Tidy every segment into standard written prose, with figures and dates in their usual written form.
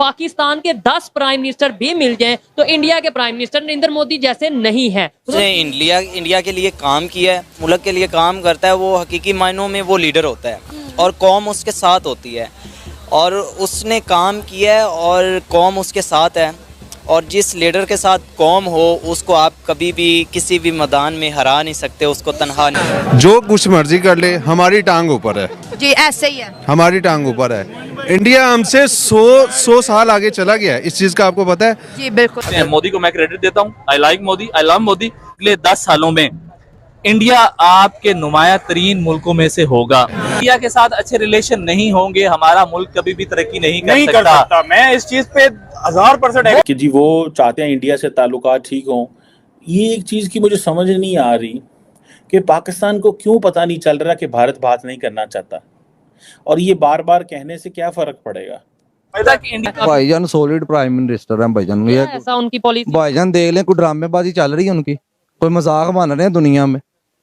पाकिस्तान के 10 prime minister भी मिल जाएं तो इंडिया के प्राइम मिनिस्टर नरेंद्र मोदी जैसे नहीं है। उसने इंडिया के लिए काम किया है, मुल्क के लिए काम करता है, वो हकीकी मायनों में वो लीडर होता है और कौम उसके साथ होती है और उसने काम किया है और कौम उसके साथ है। और जिस लीडर के साथ कौम हो उसको आप कभी भी किसी भी मैदान में हरा नहीं सकते, उसको तनहा नहीं। जो कुछ मर्जी कर ले, हमारी टांग ऊपर है जी, ऐसे ही है, हमारी टांग ऊपर है। इंडिया हमसे 100 साल आगे चला गया है, इस चीज का आपको पता है? जी बिल्कुल। मोदी को मैं क्रेडिट देता हूँ। I like Modi, I love Modi. अगले 10 सालों में इंडिया आपके नुमाया तरीन मुल्कों में से होगा। इंडिया के साथ अच्छे रिलेशन नहीं होंगे, हमारा मुल्क कभी भी तरक्की नहीं कर सकता। मैं इस चीज पे 1000% कि जी वो चाहते हैं इंडिया से ताल्लुकात ठीक हों। ये एक चीज़ की मुझे समझ नहीं आ रही कि पाकिस्तान को क्यों पता नहीं चल रहा कि भारत बात नहीं करना चाहता, और ये बार बार कहने से क्या फ़र्क पड़ेगा। भाईजान सॉलिड प्राइम मिनिस्टर हैं भाईजान। ये ऐसा उनकी पॉलिसी भाईजान देख लें, कोई ड्रामेबाजी चल रही है उनकी, कोई मजाक बन रहे हैं दुनिया में।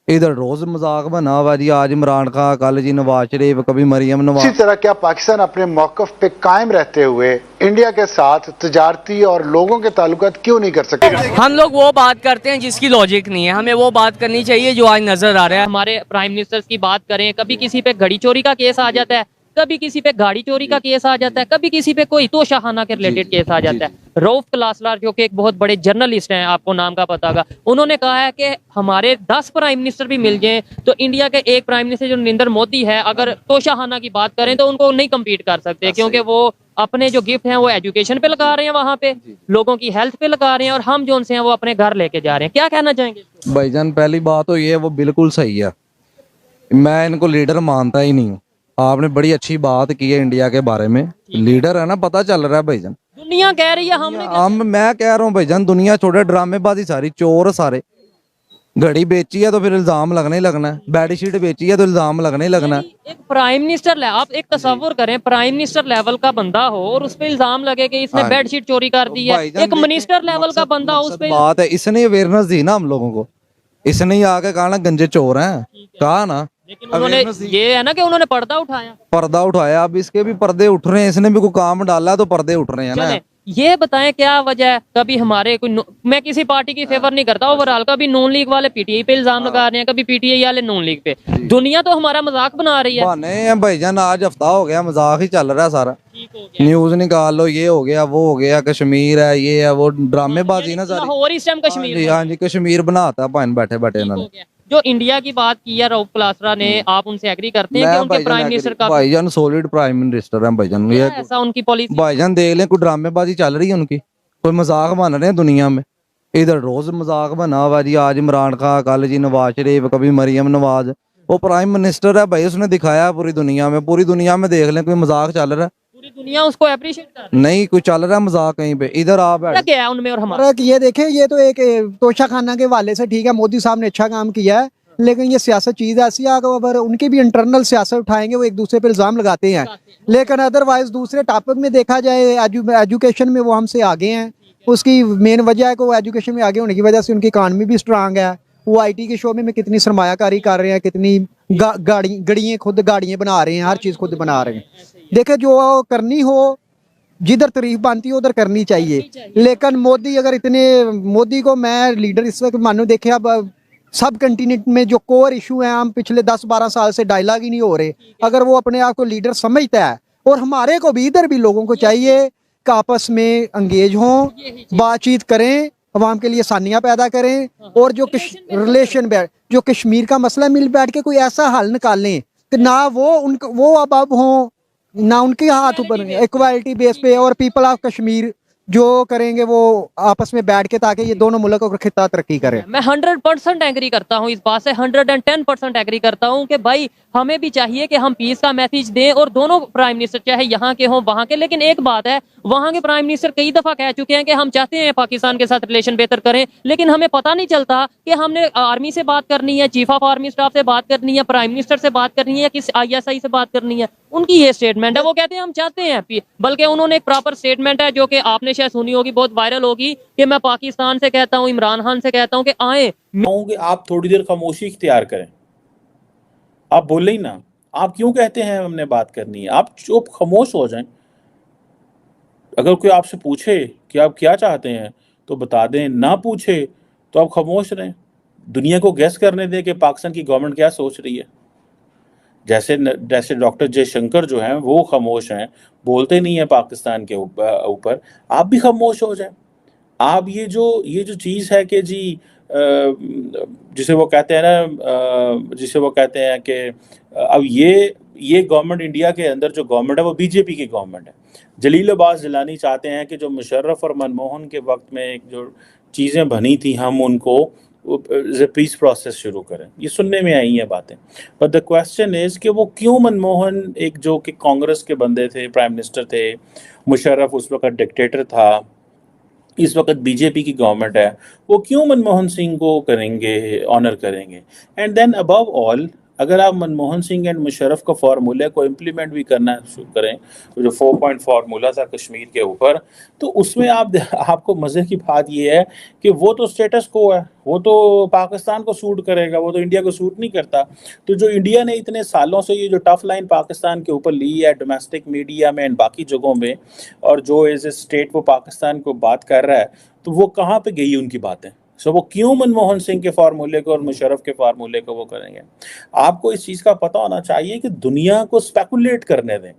इधर रोज मजाक बना हुआ जी, आज इमरान खान, कल जी नवाज शरीफ, कभी मरियम नवाज। इसी तरह क्या पाकिस्तान अपने मौकफ पे कायम रहते हुए इंडिया के साथ तजारती और लोगों के ताल्लुकात क्यों नहीं कर सकते? हम लोग वो बात करते हैं जिसकी लॉजिक नहीं है, हमें वो बात करनी चाहिए जो आज नजर आ रहा है। हमारे प्राइम मिनिस्टर की बात करें, कभी किसी पे घड़ी चोरी का केस आ जाता है, कभी किसी पे गाड़ी चोरी का केस आ जाता है, कभी किसी पे कोई तोशाखाना के रिलेटेड केस आ जाता है। रऊफ क्लासलार जो कि एक बहुत बड़े जर्नलिस्ट हैं, आपको नाम का पता होगा, उन्होंने कहा है कि हमारे 10 प्राइम मिनिस्टर भी मिल जाएं तो इंडिया के एक प्राइम मिनिस्टर जो नरेंद्र मोदी है, अगर तोशाखाना की बात करें तो उनको नहीं कम्पीट कर सकते, क्योंकि वो अपने जो गिफ्ट हैं वो एजुकेशन पे लगा रहे हैं, वहाँ पे लोगों की हेल्थ पे लगा रहे हैं, और हम जो उनसे हैं वो अपने घर लेके जा रहे हैं। क्या कहना चाहेंगे? भाईजान पहली बात तो ये, वो बिल्कुल सही है, मैं इनको लीडर मानता ही नहीं हूँ। आपने बड़ी अच्छी बात की है इंडिया के बारे में, लीडर है ना, पता चल रहा है भाईजान। दुनिया कह रही है, मैं कह रहा हूँ भाईजान, दुनिया छोड़े, ड्रामेबाजी सारी, चोर सारे। घड़ी बेची है तो फिर इल्जाम लगना ही लगना है, बेडशीट बेची है तो इल्जाम लगना ही लगना है। एक प्राइम मिनिस्टर, आप एक तस्वुर करें, प्राइम मिनिस्टर लेवल का बंदा हो और उस पे इल्जाम लगे कि इसने बेडशीट चोरी कर दी है। एक मिनिस्टर लेवल का बंदा हो, उस पे बात है, इसने अवेयरनेस दी ना हम लोगों को, इसने ही आके कहा ना गंजे चोर हैं, कहा ना। लेकिन उन्होंने ये है ना कि उन्होंने पर्दा उठाया, अब इसके भी पर्दे उठ रहे हैं, इसने भी कोई काम डाला तो पर्दे उठ रहे हैं ना। ये बताएं क्या वजह है? कभी हमारे मैं किसी पार्टी की फेवर नहीं करता ओवरऑल, कभी नून लीग वाले पीटीआई पे इल्जाम लगा रहे हैं, कभी पीटीआई वाले नून लीग पे। दुनिया तो हमारा मजाक बना रही है भाईजान, आज हफ्ता हो गया मजाक ही चल रहा है सारा, न्यूज निकाल लो, ये हो गया, वो हो गया, कश्मीर है, ये है, वो ड्रामेबाजी ना सारी। और इस टाइम कश्मीर, हाँ जी, कश्मीर बनाता पाइन बैठे बैठे इन्होंने। जो इंडिया की बात की है रऊफ क्लासरा ने, आप उनसे एग्री करते हैं कि उनके प्राइम मिनिस्टर का? भाईजान सॉलिड प्राइम मिनिस्टर है भाईजान। ये ऐसा उनकी पॉलिसी? भाईजान देख लें, कोई ड्रामेबाजी चल रही है उनकी, कोई मजाक बन रहे हैं दुनिया में। इधर रोज मजाक बना हुआ जी, आज इमरान खान, कल जी नवाज शरीफ, कभी मरियम नवाज। वो प्राइम मिनिस्टर है भाई, उसने दिखाया पूरी दुनिया में देख लें कोई मजाक चल रहा है, पूरी दुनिया उसको अप्रिशिएट कर रही है। नहीं कोई चल रहा है मजाक कहीं पे, इधर आप क्या है उनमें और हमारा? ये देखें, ये तो एक तोशाखाना के वाले से ठीक है, मोदी साहब ने अच्छा काम किया है, लेकिन ये सियासत चीज ऐसी है, अगर उनके भी इंटरनल सियासत उठाएंगे, वो एक दूसरे पर इल्जाम लगाते हैं, लेकिन अदरवाइज दूसरे टॉपिक में देखा जाए, एजुकेशन में वो हमसे आगे हैं। उसकी मेन वजह है कि वो एजुकेशन में आगे होने की वजह से उनकी इकानमी भी स्ट्रांग है। वो आईटी के शोबे में कितनी सरमायाकारी कर रहे हैं, कितनी गाड़ियाँ बना रहे हैं, हर चीज़ खुद बना रहे हैं। देखे, जो करनी हो, जिधर तारीफ बनती है उधर करनी चाहिए, लेकिन मोदी अगर मोदी को मैं लीडर इस वक्त मानो, देखे अब सब कंटिनेंट में जो कोर इशू है, हम पिछले 10-12 साल से डायलॉग ही नहीं हो रहे। अगर वो अपने आप को लीडर समझता है, और हमारे को भी, इधर भी लोगों को चाहिए कि आपस में एंगेज हों, बातचीत करें, अवाम के लिए आसानियाँ पैदा करें, और जो जो कश्मीर का मसला मिल बैठ के कोई ऐसा हल निकालें कि ना वो अब हों, ना उनके हाथ ऊपर, इक्वालिटी बेस पे, और पीपल ऑफ कश्मीर जो करेंगे वो आपस में बैठ के, ताकि ये दोनों मुल्क और खिता तरक्की करें। मैं 100% एग्री करता हूँ इस बात से, 110% एग्री करता हूँ कि भाई हमें भी चाहिए कि हम पीस का मैसेज दें, और दोनों प्राइम मिनिस्टर चाहे यहाँ के हों वहाँ के। लेकिन एक बात है, वहाँ के प्राइम मिनिस्टर कई दफा कह चुके हैं कि हम चाहते हैं पाकिस्तान के साथ रिलेशन बेहतर करें, लेकिन हमें पता नहीं चलता कि हमने आर्मी से बात करनी है, चीफ ऑफ आर्मी स्टाफ से बात करनी है, प्राइम मिनिस्टर से बात करनी है, या किस ISI से बात करनी है। उनकी ये स्टेटमेंट है, वो कहते हैं हम चाहते हैं, बल्कि उन्होंने एक प्रॉपर स्टेटमेंट है जो कि आपने शायद सुनी होगी, बहुत वायरल होगी, कि मैं पाकिस्तान से कहता हूँ, इमरान खान से कहता हूँ कि आए, आप थोड़ी देर खामोशी इख्तियार करें, आप बोले ही ना, आप क्यों कहते हैं हमने बात करनी है, आप चुप खामोश हो जाएं। अगर कोई आपसे पूछे कि आप क्या चाहते हैं तो बता दें, ना पूछे तो आप खामोश रहें, दुनिया को गेस करने दें कि पाकिस्तान की गवर्नमेंट क्या सोच रही है। जैसे डॉक्टर जयशंकर जो हैं वो खामोश हैं, बोलते नहीं है पाकिस्तान के ऊपर, आप भी खामोश हो जाएं। आप ये जो चीज़ है कि जी जिसे वो कहते हैं ना, जिसे वो कहते हैं कि अब ये गवर्नमेंट, इंडिया के अंदर जो गवर्नमेंट है वो बीजेपी की गवर्नमेंट है। जलील अब्बास जिलानी चाहते हैं कि जो मुशर्रफ और मनमोहन के वक्त में जो चीज़ें बनी थी हम उनको पीस प्रोसेस शुरू करें। ये सुनने में आई हैं बातें, बट द क्वेश्चन इज़ कि वो क्यों मनमोहन, एक जो कि कांग्रेस के बंदे थे, प्राइम मिनिस्टर थे, मुशर्रफ उस वक्त डिक्टेटर था, इस वक्त बीजेपी की गवर्नमेंट है, वो क्यों मनमोहन सिंह को करेंगे, ऑनर करेंगे। एंड देन अबव ऑल, अगर आप मनमोहन सिंह एंड मुशर्रफ का फार्मूला को इम्प्लीमेंट भी करना शुरू करें, तो जो 4 पॉइंट फार्मूला था कश्मीर के ऊपर, तो उसमें आपको मज़े की बात ये है कि वो तो स्टेटस को है, वो तो पाकिस्तान को सूट करेगा, वो तो इंडिया को सूट नहीं करता। तो जो इंडिया ने इतने सालों से ये जो टफ लाइन पाकिस्तान के ऊपर ली है डोमेस्टिक मीडिया में एंड बाकी जगहों में, और जो एज ए स्टेट वो पाकिस्तान को बात कर रहा है, तो वो कहाँ पे गई उनकी बातें। सो वो क्यों मनमोहन सिंह के फार्मूले को और मुशर्रफ के फार्मूले को वो करेंगे। आपको इस चीज़ का पता होना चाहिए कि दुनिया को स्पेकुलेट करने दें।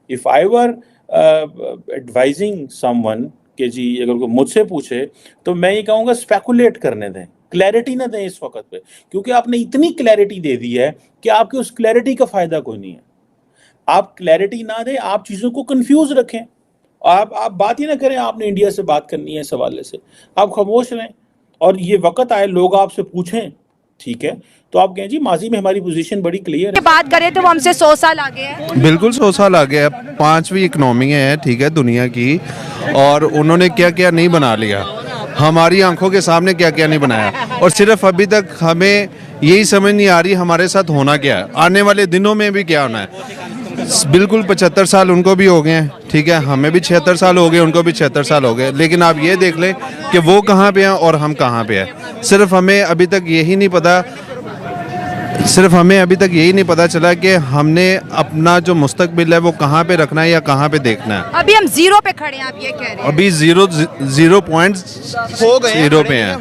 If I were advising someone कि जी अगर कोई मुझसे पूछे तो मैं ये कहूँगा स्पेकुलेट करने दें, क्लैरिटी ना दें इस वक्त पे, क्योंकि आपने इतनी क्लैरिटी दे दी है कि आपके उस क्लैरिटी का फ़ायदा कोई नहीं है। आप क्लैरिटी ना दें, आप चीज़ों को कंफ्यूज रखें, आप बात ही ना करें आपने इंडिया से बात करनी है इस हवाले से, आप खामोश रहें और ये वक्त आए लोग आपसे पूछें, ठीक है, तो आप कहें जी माजी में हमारी पोजीशन बड़ी क्लियर है। बात करें तो वो हमसे 100 साल आगे हैं। बिल्कुल 100 साल आगे है, 5वीं इकनॉमी है, ठीक है, दुनिया की, और उन्होंने क्या क्या नहीं बना लिया, हमारी आंखों के सामने क्या क्या नहीं बनाया, और सिर्फ अभी तक हमें यही समझ नहीं आ रही हमारे साथ होना क्या है, आने वाले दिनों में भी क्या होना है। बिल्कुल 75 साल उनको भी हो गए हैं, ठीक है, हमें भी 76 साल हो गए, उनको भी 76 साल हो गए, लेकिन आप ये देख लें कि वो कहाँ पे हैं और हम कहाँ पे हैं। सिर्फ हमें अभी तक यही नहीं पता चला कि हमने अपना जो मुस्तकबिल है वो कहाँ पे रखना है या कहाँ पे देखना है। अभी हम जीरो पे खड़े हैं, आप ये कह रहे हैं। अभी 0.0 पे हैं।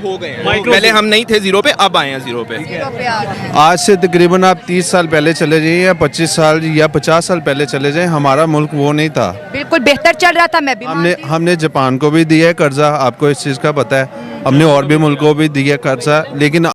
पहले हम नहीं थे जीरो पे, अब आए हैं जीरो पे। जीरो पे आ गए हैं। आज से तकरीबन आप 30 साल पहले चले जाइए या 25 साल या 50 साल पहले चले जाएं, हमारा मुल्क वो नहीं था। बिल्कुल बेहतर चल रहा था। मैं भी हमने जापान को भी दिया है कर्जा, आपको इस चीज़ का पता है, हमने और भी मुल्कों को भी दिया कर्जा, लेकिन